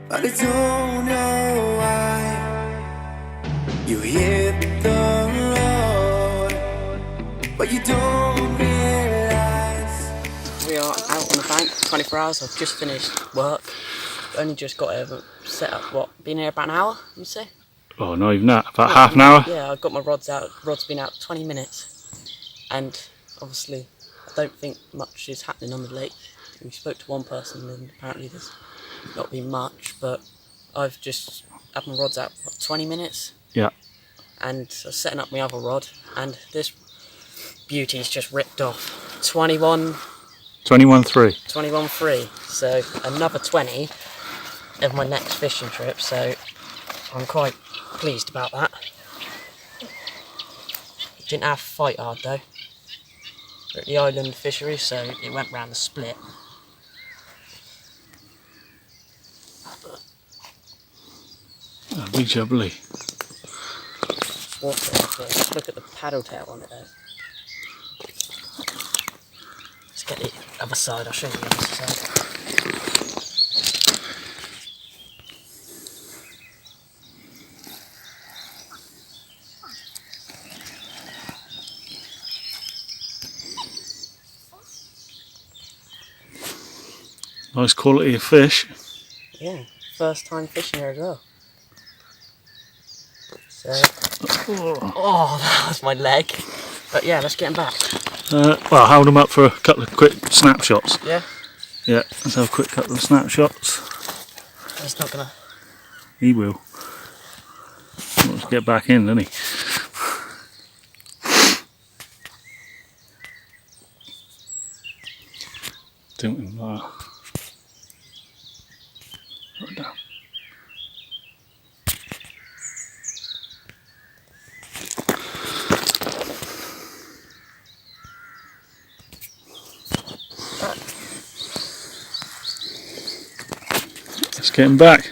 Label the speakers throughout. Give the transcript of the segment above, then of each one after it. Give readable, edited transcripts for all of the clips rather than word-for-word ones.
Speaker 1: but I don't know why. You hit the road, but you don't realise.
Speaker 2: We are out on the bank, 24 hours. I've just finished work. Only just got here, set up, what, been here about an hour, you say?
Speaker 3: Oh, not even that, about half an hour?
Speaker 2: Yeah, I got my rods out. Rod's been out 20 minutes. And obviously, I don't think much is happening on the lake. We spoke to one person and apparently there's not been much, but I've just had my rods out, what, 20 minutes?
Speaker 3: Yeah.
Speaker 2: And I was setting up my other rod, and this beauty's just ripped off. 21.3. 21.3. So another 20 of my next fishing trip, so I'm quite pleased about that. Didn't have to fight hard though. We're at the island fishery, so it went round the split.
Speaker 3: That'd be jubbly.
Speaker 2: Water, look at the paddle tail on it though. Let's get the other side, I'll show you the other side.
Speaker 3: Nice quality of fish.
Speaker 2: Yeah, first time fishing here as well. So, oh, that was my leg. But yeah, let's get him back.
Speaker 3: Well, hold them up for a couple of quick snapshots.
Speaker 2: Yeah?
Speaker 3: Yeah, let's have a quick couple of snapshots.
Speaker 2: He's not gonna...
Speaker 3: He will. Let's get back in, doesn't he? Doing like that. Right down. Let's get him back.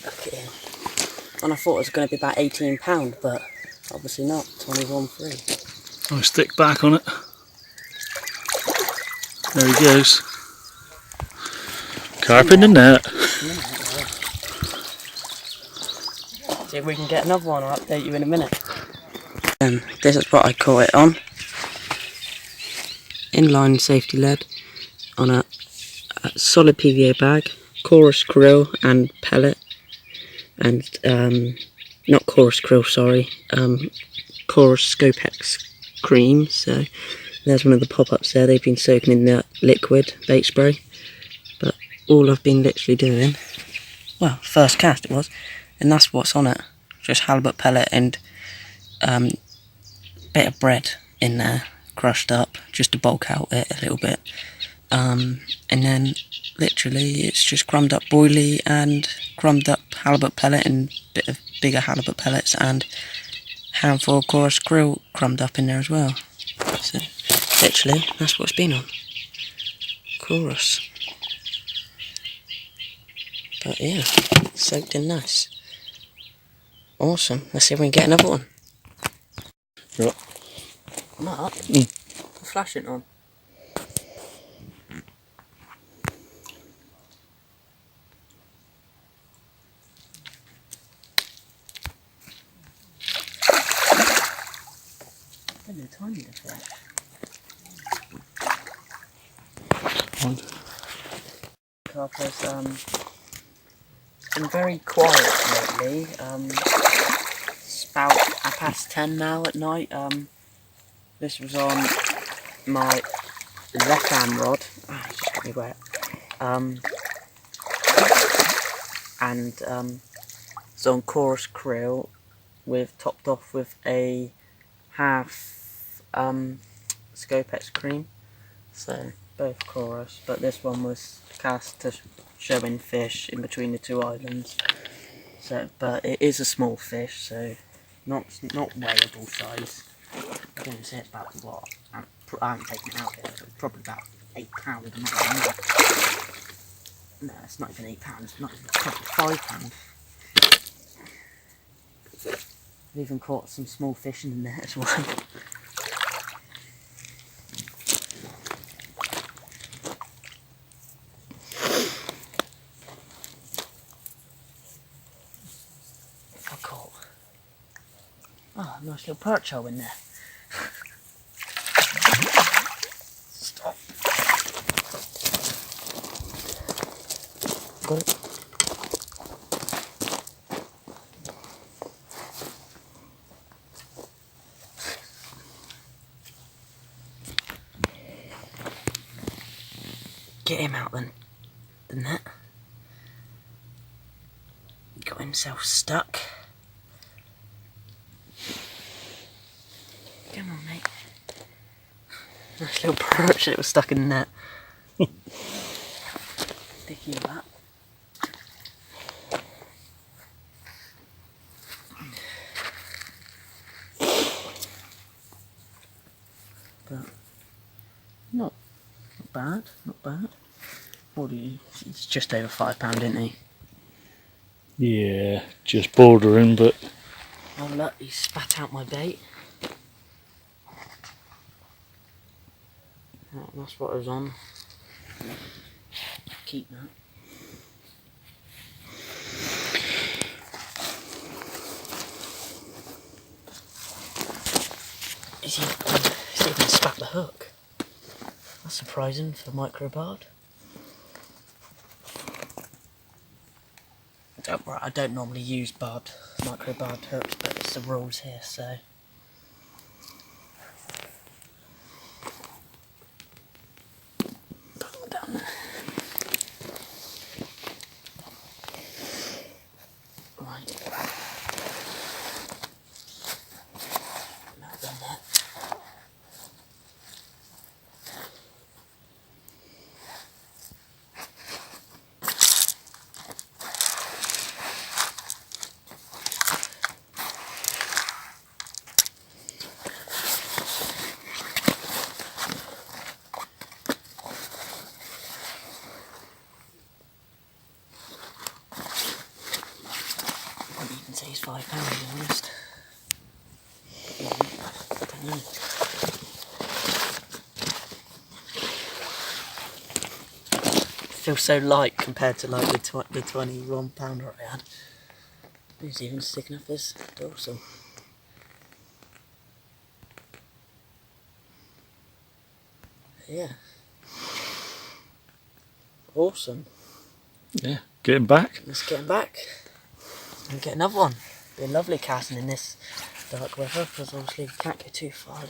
Speaker 2: Okay. And I thought it was going to be about £18, but obviously not. 21.3.
Speaker 3: Nice thick back on it. There he goes. Carp in the net.
Speaker 2: See if we can get another one. I'll update you in a minute. This is what I caught it on. Inline safety lead on a solid PVA bag, chorus krill and pellet, and not chorus krill, sorry, chorus scopex cream. So there's one of the pop-ups there. They've been soaking in the liquid bait spray, but all I've been literally doing, well, first cast it was, and that's what's on it. Just halibut pellet and bit of bread in there, crushed up, just to bulk out it a little bit. And then literally it's just crumbed up boilie and crumbed up halibut pellet and bit of bigger halibut pellets and handful of chorus krill crumbed up in there as well. So literally that's what it's been on. Chorus. But yeah, soaked in nice. Awesome. Let's see if we can get another one.
Speaker 3: Right.
Speaker 2: Mark, flash it on. Only a tiny difference. Carp has been very quiet lately. It's about 10:30 now at night. This was on my left hand rod. Ah, it's just got me wet. And it's on chorus krill with topped off with a half scopex cream. So both chorus, but this one was cast to showing fish in between the two islands. So, but it is a small fish, so not weighable size. I'm going to say it's about what? I haven't taken it out yet, but it's probably about £8, not even that. No, it's not even £8, not even £5. I've even caught some small fish in there as well. I caught. Oh, nice little perch hole in there. Stop. Got it. Get him out then, the net. Got himself stuck. Come on, mate. Nice little perch that was stuck in the net. Sticky that. But not bad, not bad. What do you? He's just over £5, isn't he?
Speaker 3: Yeah, just bordering, but
Speaker 2: Oh look, he spat out my bait. Oh, that's what I was on. Keep that. He's even spat the hook. That's surprising for microbard. I don't normally use microbard hooks, but it's the rules here, so. Put them down there. Right. Now done that. I wouldn't even say he's £5, to be honest. I don't know. Feels so light compared to like the £21 I had. He's even sticking up his dorsal. Yeah. Awesome.
Speaker 3: yeah, getting back.
Speaker 2: Let's get him back and get another one. Be a lovely casting in this dark weather because obviously you can't go too far.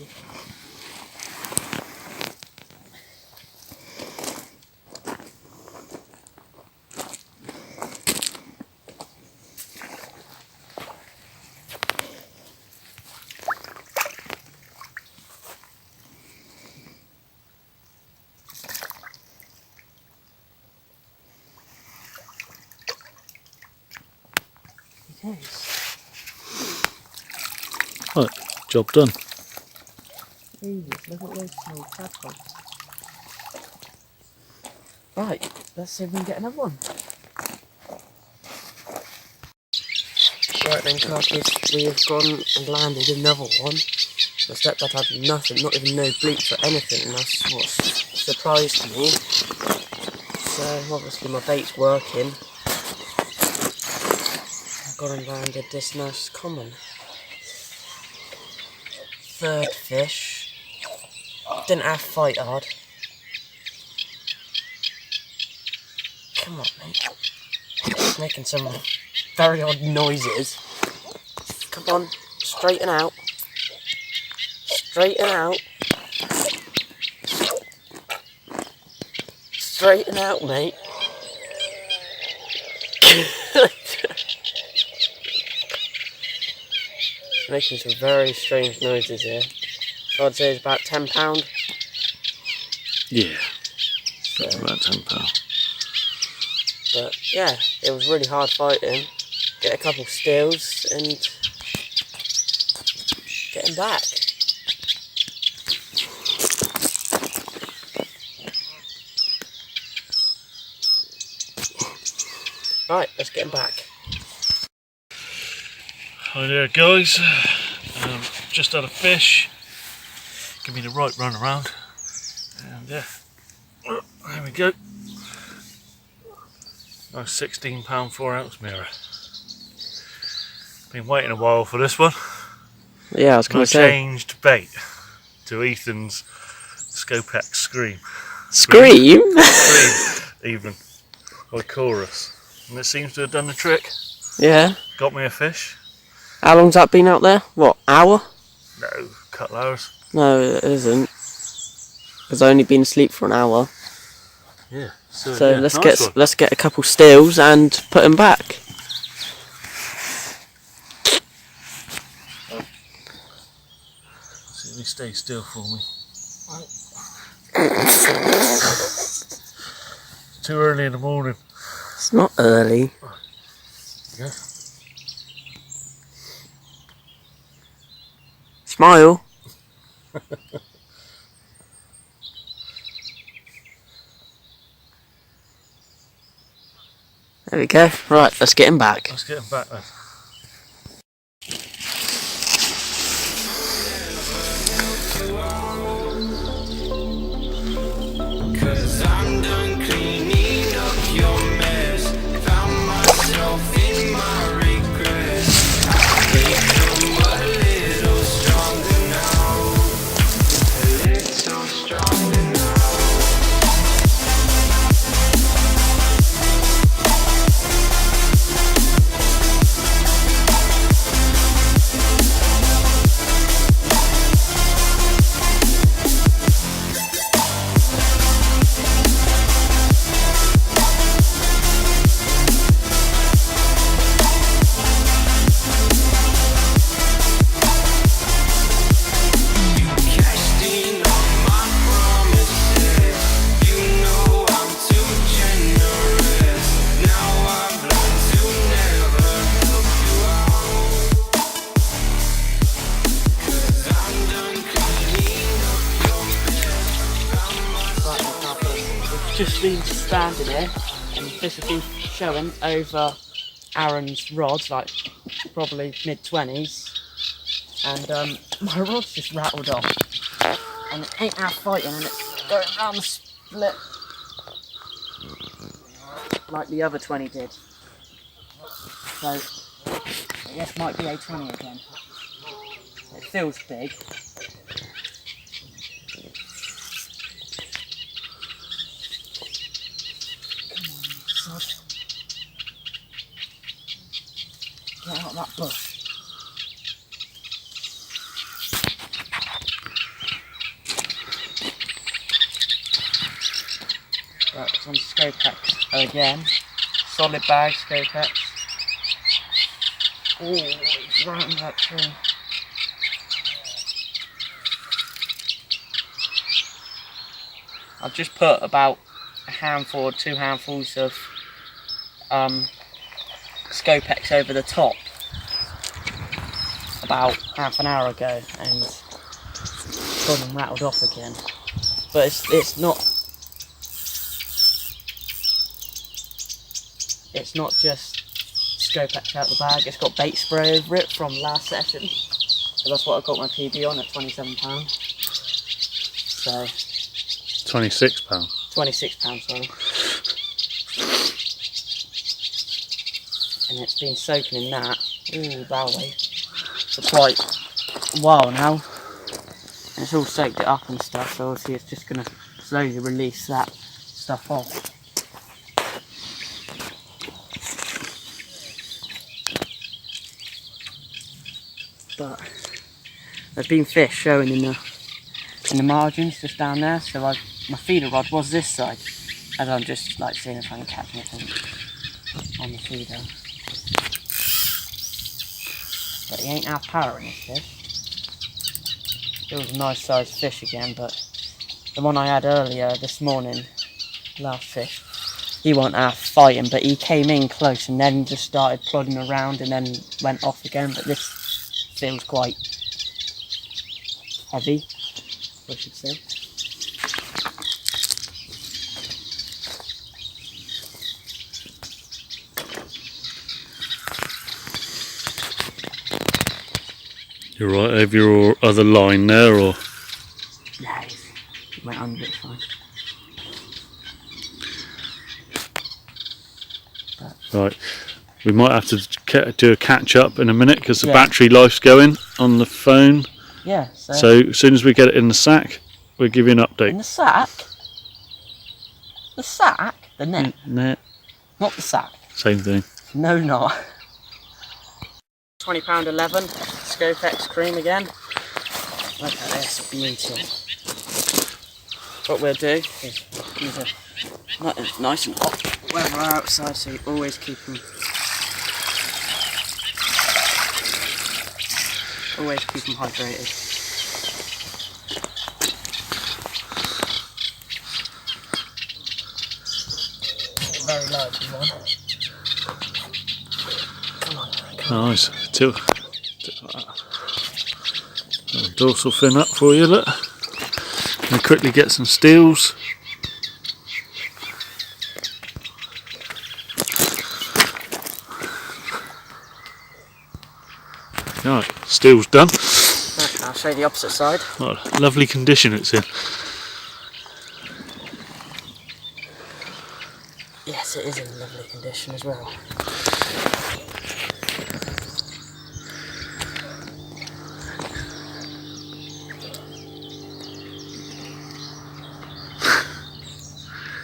Speaker 2: Yes.
Speaker 3: Right, job done.
Speaker 2: Easy, look at those small tadpoles. Right, let's see if we can get another one. Right then, Carpies, we have gone and landed another one. The stepdad had nothing, not even no bleach or anything, and that's what surprised me. So obviously my bait's working. I've gone and landed this nice common. Third fish. Didn't have to fight hard. Come on, mate. It's making some very odd noises. Come on, straighten out. Straighten out. Straighten out, mate. Making some very strange noises here. So I'd say it's about £10.
Speaker 3: Yeah,
Speaker 2: So,
Speaker 3: about £10.
Speaker 2: but yeah, it was really hard fighting. Get a couple steals and get him back. Right, let's get him back.
Speaker 3: Hi there guys, just had a fish, give me the right run around, and there we go, nice 16 pound 4 ounce mirror. Been waiting a while for this one.
Speaker 2: Yeah, I was going to say.
Speaker 3: Changed bait to Ethan's Scopex Scream.
Speaker 2: Scream?
Speaker 3: Scream, even, by Corus, and it seems to have done the trick.
Speaker 2: Yeah.
Speaker 3: Got me a fish.
Speaker 2: How long's that been out there? What, hour?
Speaker 3: No, couple hours.
Speaker 2: No, it isn't. It's only been asleep for an hour.
Speaker 3: Yeah.
Speaker 2: So
Speaker 3: yeah,
Speaker 2: let's get a couple stills and put them back.
Speaker 3: See if he stays still for me. Too early in the morning.
Speaker 2: It's not early.
Speaker 3: Yeah.
Speaker 2: Smile. There we go. Right, let's get him back.
Speaker 3: Let's get him back then.
Speaker 1: Cause I'm done cleaning up your mess. Found myself in my regrets. I think I'm a little stronger now. A little stronger now.
Speaker 2: Just been standing here and fish have been showing over Aaron's rods, like probably mid-20s, and my rod's just rattled off and it ain't half fighting and it's going around the split like the other 20 did. So I guess might be a 20 again. It feels big. Get out of that bush. Right, it's on Scopex again. Solid bag Scopex. Oh, it's right in that tree. I've just put about a handful or 2 handfuls of Scopex over the top about half an hour ago and got them rattled off again. But it's not just Scopex out the bag, it's got bait spray over it from last session. So that's what I got my PB on at £27. So
Speaker 3: 26 pound.
Speaker 2: £26, sorry. And it's been soaking in that, that way, for quite a while now. And it's all soaked it up and stuff, so obviously it's just going to slowly release that stuff off. But there's been fish showing in the margins just down there, so my feeder rod was this side, as I'm just like seeing if I can catch anything on the feeder. But he ain't half power in this fish. It was a nice sized fish again, but the one I had earlier this morning, last fish, he wasn't half fighting, but he came in close and then just started plodding around and then went off again. But this feels quite heavy, I should say.
Speaker 3: You're right over your other line there, or?
Speaker 2: No, he went under it fine.
Speaker 3: Right. We might have to do a catch up in a minute because the
Speaker 2: Yeah.
Speaker 3: battery life's going on the phone.
Speaker 2: Yeah,
Speaker 3: So as soon as we get it in the sack, we'll give you an update.
Speaker 2: in the sack? The sack? The net?
Speaker 3: Net.
Speaker 2: Not the sack.
Speaker 3: Same thing.
Speaker 2: No, not. £20.11 Scopex cream again. Look at this beauty. What we'll do is use a nice and hot weather outside, so you always keep them hydrated. Very lively one. Come on.
Speaker 3: Nice. Tilt that. Dorsal fin up for you, look. And quickly get some steels. Right, steel's done.
Speaker 2: Okay, I'll show you the opposite side.
Speaker 3: What a lovely condition it's in.
Speaker 2: Yes, it is in lovely condition as well.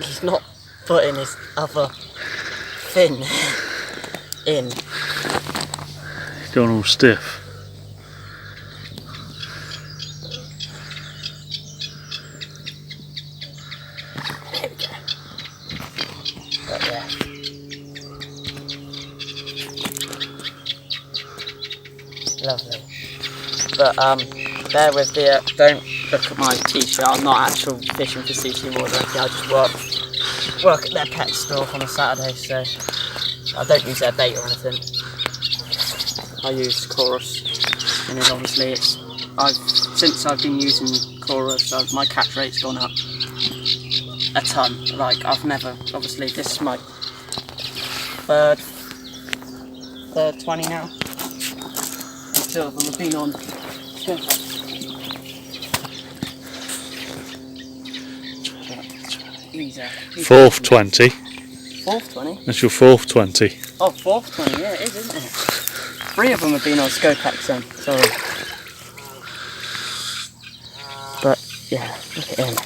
Speaker 2: He's not putting his other fin in.
Speaker 3: It's gone all stiff.
Speaker 2: There we go. But yeah. Lovely. But bear with the don't look at my t-shirt. I'm not actual fishing for CC water. I just work at their pet store on a Saturday, so I don't use their bait or anything. I use corus, and then obviously since I've been using corus, my catch rate's gone up a ton. Like I've never, obviously this is my third 20 now. And 2 of them have been on.
Speaker 3: Fourth 20.
Speaker 2: Fourth 20?
Speaker 3: That's your fourth 20.
Speaker 2: Oh, fourth 20, yeah it is, isn't it? 3 of them have been on Scopex then, sorry. But yeah, look at him.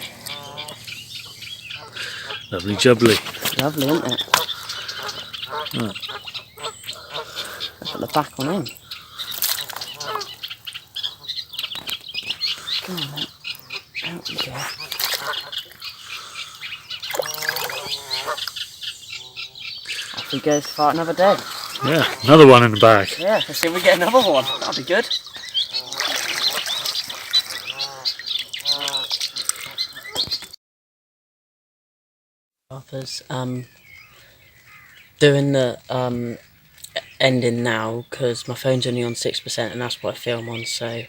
Speaker 3: Lovely jubbly.
Speaker 2: Lovely, isn't it?
Speaker 3: Right.
Speaker 2: Look at the back on him. Come on, mate. Out we go. Off he goes to fight another day.
Speaker 3: Yeah, another one in the bag.
Speaker 2: Yeah, let's see if we get another one. That'll be good. Carpers, doing the ending now because my phone's only on 6% and that's what I film on, so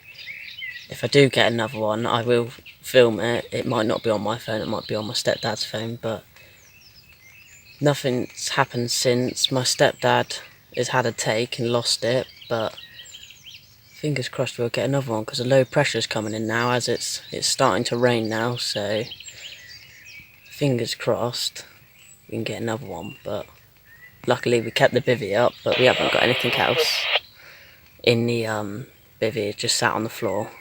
Speaker 2: if I do get another one I will film it. It might not be on my phone, it might be on my stepdad's phone, but nothing's happened since. My stepdad has had a take and lost it, but fingers crossed we'll get another one because the low pressure's coming in now as it's starting to rain now, so fingers crossed we can get another one. But luckily we kept the bivvy up, but we haven't got anything else in the bivvy. It just sat on the floor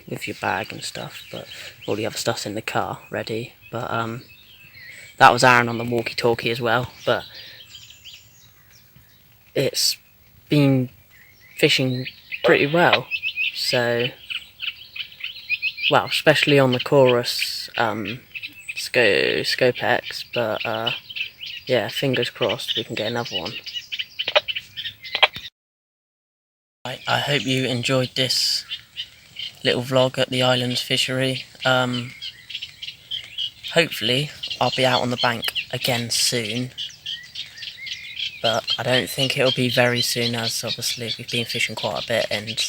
Speaker 2: with your bag and stuff, but all the other stuff's in the car ready. But that was Aaron on the walkie-talkie as well. But it's been fishing pretty well, so well, especially on the corus Scopex, but yeah, fingers crossed we can get another one. I hope you enjoyed this little vlog at the island's fishery. Hopefully I'll be out on the bank again soon, but I don't think it'll be very soon, as obviously we've been fishing quite a bit and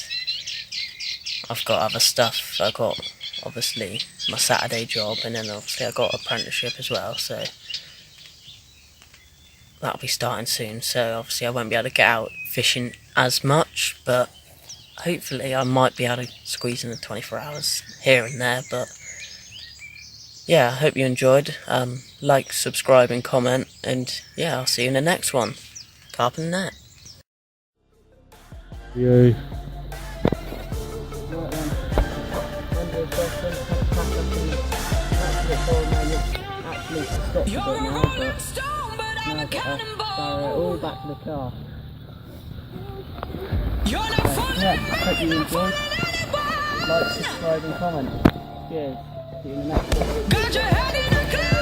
Speaker 2: I've got other stuff. I've got obviously my Saturday job, and then obviously I've got apprenticeship as well, so that'll be starting soon. So obviously I won't be able to get out fishing as much, but hopefully I might be able to squeeze in the 24 hours here and there, but yeah, I hope you enjoyed. Like, subscribe and comment, and yeah, I'll see you in the next one. Carp and net.
Speaker 3: Yeah.
Speaker 2: All back to the car. Yeah, hope you enjoyed. Like, subscribe and comment. Cheers. See you in the next one.